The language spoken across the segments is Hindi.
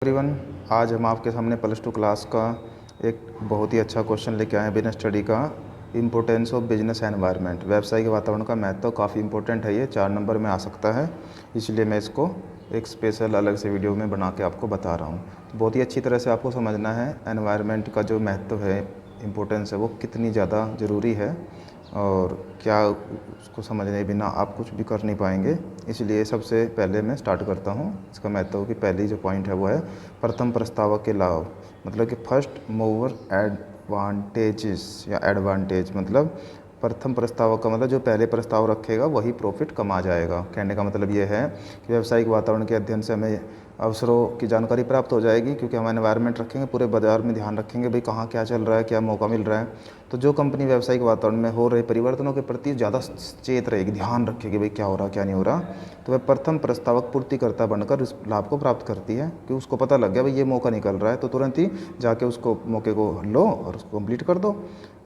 एवरीवन। आज हम आपके सामने प्लस टू क्लास का एक बहुत ही अच्छा क्वेश्चन लेके आए हैं बिजनेस स्टडी का। इम्पोर्टेंस ऑफ बिजनेस एनवायरनमेंट, व्यवसाय के वातावरण का महत्व तो काफ़ी इंपॉर्टेंट है। ये 4 नंबर में आ सकता है, इसलिए मैं इसको एक स्पेशल अलग से वीडियो में बना के आपको बता रहा हूँ। बहुत ही अच्छी तरह से आपको समझना है एनवायरनमेंट का जो महत्व है, इम्पोर्टेंस है, वो कितनी ज़्यादा ज़रूरी है और क्या उसको समझने बिना आप कुछ भी कर नहीं पाएंगे। इसलिए सबसे पहले मैं स्टार्ट करता हूँ इसका महत्व की पहली जो पॉइंट है वो है प्रथम प्रस्तावक के लाभ। मतलब कि फर्स्ट मूवर एडवांटेजेस या एडवांटेज, मतलब प्रथम प्रस्तावक का मतलब जो पहले प्रस्ताव रखेगा वही प्रॉफिट कमा जाएगा। कहने का मतलब ये है कि व्यावसायिक वातावरण के अध्ययन से हमें अवसरों की जानकारी प्राप्त हो जाएगी, क्योंकि हम एनवायरनमेंट रखेंगे, पूरे बाज़ार में ध्यान रखेंगे भाई कहाँ क्या चल रहा है, क्या मौका मिल रहा है। तो जो कंपनी व्यावसायिक वातावरण में हो रहे परिवर्तनों के प्रति ज़्यादा सचेत रहेगी, ध्यान रखेगी भाई क्या हो रहा क्या नहीं हो रहा, तो वह प्रथम प्रस्तावक पूर्तिकर्ता बनकर इस लाभ को प्राप्त करती है कि उसको पता लग गया भाई ये मौका निकल रहा है, तो तुरंत ही जाके उसको मौके को लो और उसको कंप्लीट कर दो।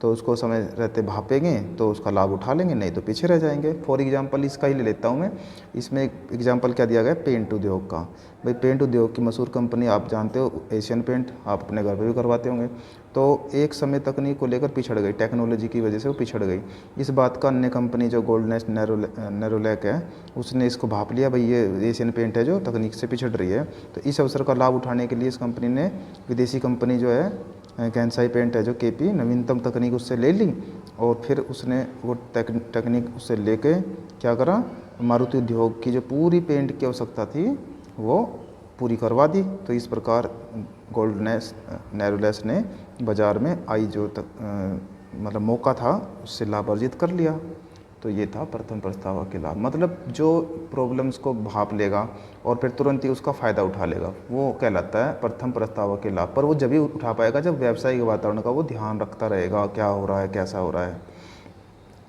तो उसको समय रहते भापेंगे तो उसका लाभ उठा लेंगे, नहीं तो पीछे रह जाएंगे। फॉर एग्जांपल इसका ही ले लेता हूँ मैं। इसमें एक एग्जांपल क्या दिया गया है, पेंट उद्योग का। भाई पेंट उद्योग की मशहूर कंपनी आप जानते हो, एशियन पेंट, आप अपने घर पे भी करवाते होंगे। तो एक समय तकनीक को लेकर पिछड़ गई, टेक्नोलॉजी की वजह से वो पिछड़ गई। इस बात का अन्य कंपनी जो गोल्डनेस नेरोलैक है, उसने इसको भाप लिया भाई ये एशियन पेंट है जो तकनीक से पिछड़ रही है। तो इस अवसर का लाभ उठाने के लिए इस कंपनी ने, विदेशी कंपनी जो है कैंसाई पेंट है जो केपी, नवीनतम तकनीक उससे ले ली और फिर उसने वो तकनीक उससे लेके क्या करा, मारुति उद्योग की जो पूरी पेंट की आवश्यकता थी वो पूरी करवा दी। तो इस प्रकार गोल्डनेस नेरोलैक ने बाज़ार में आई जो मतलब मौका था उससे लाभ अर्जित कर लिया। तो ये था प्रथम प्रस्तावक के लाभ। मतलब जो प्रॉब्लम्स को भाप लेगा और फिर तुरंत ही उसका फ़ायदा उठा लेगा वो कहलाता है प्रथम प्रस्तावक के लाभ। पर वो जब ही उठा पाएगा जब व्यावसायिक वातावरण का वो ध्यान रखता रहेगा, क्या हो रहा है कैसा हो रहा है।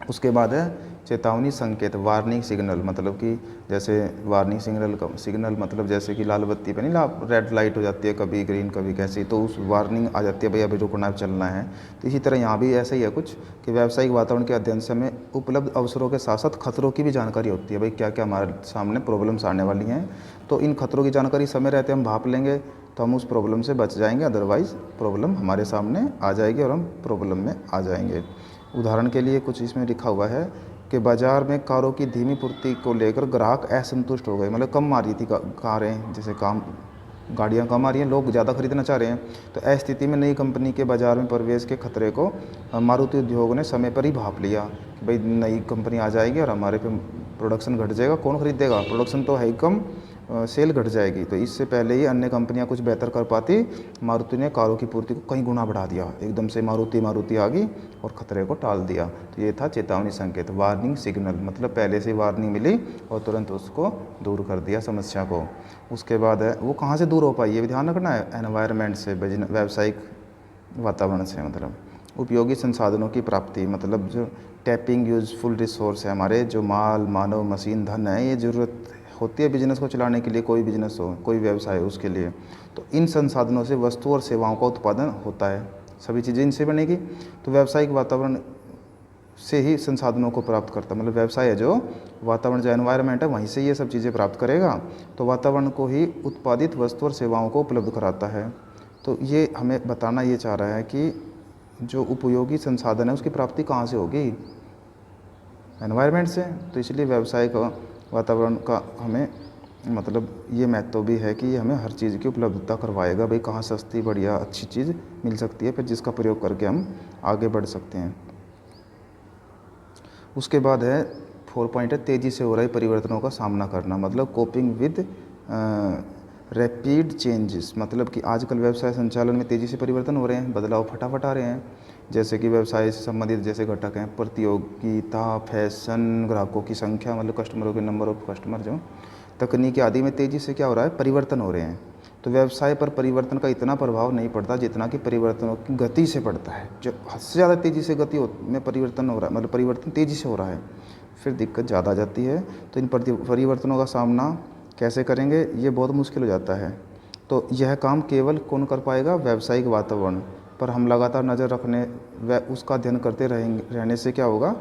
उसके बाद है चेतावनी संकेत, वार्निंग सिग्नल। मतलब कि जैसे वार्निंग सिग्नल मतलब जैसे कि लाल बत्ती पे नहीं, रेड लाइट हो जाती है, कभी ग्रीन कभी कैसी, तो उस वार्निंग आ जाती है भाई अभी रुकना चलना है। तो इसी तरह यहाँ भी ऐसा ही है कुछ कि व्यावसायिक वातावरण के अध्ययन से हमें उपलब्ध अवसरों के साथ साथ खतरों की भी जानकारी होती है, भाई क्या क्या हमारे सामने प्रॉब्लम्स आने वाली हैं। तो इन खतरों की जानकारी समय रहते हम भाप लेंगे तो हम उस प्रॉब्लम से बच जाएंगे, अदरवाइज़ प्रॉब्लम हमारे सामने आ जाएगी और हम प्रॉब्लम में आ जाएंगे। उदाहरण के लिए कुछ इसमें लिखा हुआ है कि बाज़ार में कारों की धीमी पूर्ति को लेकर ग्राहक असंतुष्ट हो गए। मतलब कम आ रही थी कारें, जैसे गाड़ियाँ कम आ रही हैं, लोग ज़्यादा खरीदना चाह रहे हैं। तो ऐसी स्थिति में नई कंपनी के बाज़ार में प्रवेश के खतरे को मारुति उद्योग ने समय पर ही भाप लिया कि भाई नई कंपनी आ जाएगी और हमारे पे प्रोडक्शन घट जाएगा, कौन खरीदेगा, प्रोडक्शन तो है ही कम, सेल घट जाएगी। तो इससे पहले ही अन्य कंपनियां कुछ बेहतर कर पाती, मारुति ने कारों की पूर्ति को कई गुना बढ़ा दिया। एकदम से मारुति आ गई और ख़तरे को टाल दिया। तो ये था चेतावनी संकेत, वार्निंग सिग्नल। मतलब पहले से वार्निंग मिली और तुरंत उसको दूर कर दिया समस्या को। उसके बाद है वो कहाँ से दूर हो पाई, ये भी ध्यान रखना है, एनवायरनमेंट से, व्यावसायिक वातावरण से। मतलब उपयोगी संसाधनों की प्राप्ति, मतलब जो टैपिंग यूजफुल रिसोर्स है हमारे, जो माल मानव मशीन धन है, ये ज़रूरत होती है बिजनेस को चलाने के लिए, कोई बिजनेस हो कोई व्यवसाय हो उसके लिए। तो इन संसाधनों से वस्तु और सेवाओं का उत्पादन होता है, सभी चीज़ें इनसे बनेगी। तो व्यावसायिक वातावरण से ही संसाधनों को प्राप्त करता, मतलब व्यवसाय है जो वातावरण, जो एनवायरनमेंट है वहीं से ये सब चीज़ें प्राप्त करेगा। तो वातावरण को ही उत्पादित वस्तु और सेवाओं को उपलब्ध कराता है। तो ये हमें बताना ये चाह रहा है कि जो उपयोगी संसाधन है उसकी प्राप्ति कहाँ से होगी, एनवायरनमेंट से। तो इसलिए व्यवसाय का वातावरण का हमें मतलब ये महत्व भी है कि ये हमें हर चीज़ की उपलब्धता करवाएगा, भाई कहाँ सस्ती बढ़िया अच्छी चीज़ मिल सकती है, फिर जिसका प्रयोग करके हम आगे बढ़ सकते हैं। उसके बाद है 4 पॉइंट है तेज़ी से हो रहे परिवर्तनों का सामना करना, मतलब कोपिंग विद रैपिड चेंजेस। मतलब कि आजकल व्यवसाय संचालन में तेज़ी से परिवर्तन हो रहे हैं, बदलाव फटाफट आ रहे हैं। जैसे कि व्यवसाय से संबंधित जैसे घटक हैं प्रतियोगिता, फैशन, ग्राहकों की संख्या, मतलब कस्टमरों के नंबर ऑफ कस्टमर, जो तकनीकी आदि में तेज़ी से क्या हो रहा है, परिवर्तन हो रहे हैं। तो व्यवसाय पर परिवर्तन का इतना प्रभाव नहीं पड़ता जितना कि परिवर्तनों की गति से पड़ता है। जो हद से ज़्यादा तेज़ी से गति में परिवर्तन हो रहा है, मतलब परिवर्तन तेज़ी से हो रहा है, फिर दिक्कत ज़्यादा आ जाती है। तो इन परिवर्तनों का सामना कैसे करेंगे, ये बहुत मुश्किल हो जाता है। तो यह काम केवल कौन कर पाएगा, व्यावसायिक वातावरण पर हम लगातार नज़र रखने व उसका अध्ययन करते रहने से क्या होगा,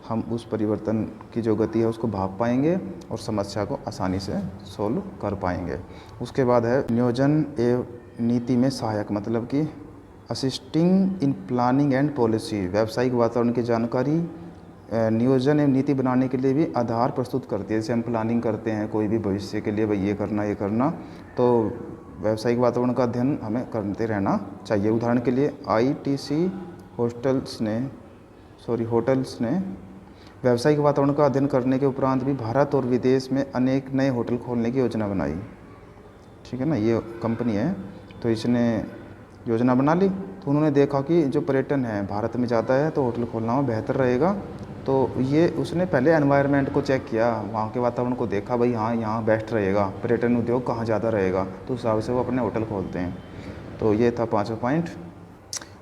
हम उस परिवर्तन की जो गति है उसको भाप पाएंगे और समस्या को आसानी से सोल्व कर पाएंगे। उसके बाद है नियोजन एवं नीति में सहायक, मतलब कि assisting in planning and policy. व्यावसायिक वातावरण की जानकारी नियोजन एवं नीति बनाने के लिए भी आधार प्रस्तुत करती है। जैसे हम प्लानिंग करते हैं कोई भी भविष्य के लिए, भाई ये करना, तो व्यावसायिक वातावरण का अध्ययन हमें करते रहना चाहिए। उदाहरण के लिए आईटीसी होटल्स ने व्यावसायिक वातावरण का अध्ययन करने के उपरांत भी भारत और विदेश में अनेक नए होटल खोलने की योजना बनाई। ठीक है ना, ये कंपनी है, तो इसने योजना बना ली, तो उन्होंने देखा कि जो पर्यटन है भारत में ज़्यादा है तो होटल खोलना में बेहतर रहेगा। तो ये उसने पहले एनवायरनमेंट को चेक किया, वहाँ के वातावरण को देखा, भाई हाँ यहाँ बेस्ट रहेगा, पर्यटन उद्योग कहाँ ज़्यादा रहेगा, तो उस हिसाब से वो अपने होटल खोलते हैं। तो ये था 5वां पॉइंट।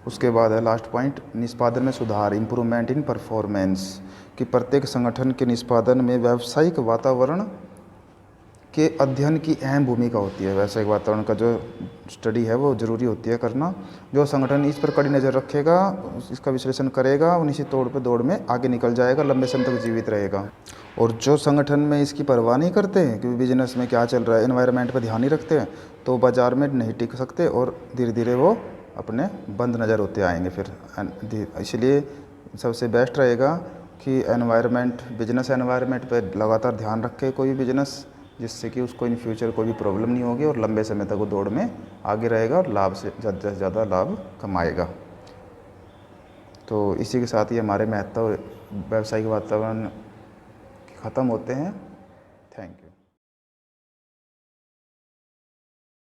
उसके बाद है लास्ट पॉइंट, निष्पादन में सुधार, इम्प्रूवमेंट इन परफॉर्मेंस, कि प्रत्येक संगठन के निष्पादन में व्यावसायिक वातावरण के अध्ययन की अहम भूमिका होती है। व्यावसायिक वातावरण का जो स्टडी है वो ज़रूरी होती है करना। जो संगठन इस पर कड़ी नज़र रखेगा, इसका विश्लेषण करेगा और निश्चित तौर पर दौड़ में आगे निकल जाएगा, लंबे समय तक जीवित रहेगा। और जो संगठन में इसकी परवाह नहीं करते हैं कि बिजनेस में क्या चल रहा है, एनवायरनमेंट पर ध्यान नहीं रखते हैं, तो बाज़ार में नहीं टिक सकते और धीरे धीरे वो अपने बंद नज़र होते आएंगे फिर। इसलिए सबसे बेस्ट रहेगा कि बिजनेस एनवायरनमेंट पर लगातार ध्यान रखे कोई भी बिजनेस, जिससे कि उसको इन फ्यूचर कोई भी प्रॉब्लम नहीं होगी और लंबे समय तक वो दौड़ में आगे रहेगा और लाभ से ज़्यादा से ज़्यादा लाभ कमाएगा। तो इसी के साथ ही हमारे महत्व व्यावसायिक वातावरण ख़त्म होते हैं। Thank you.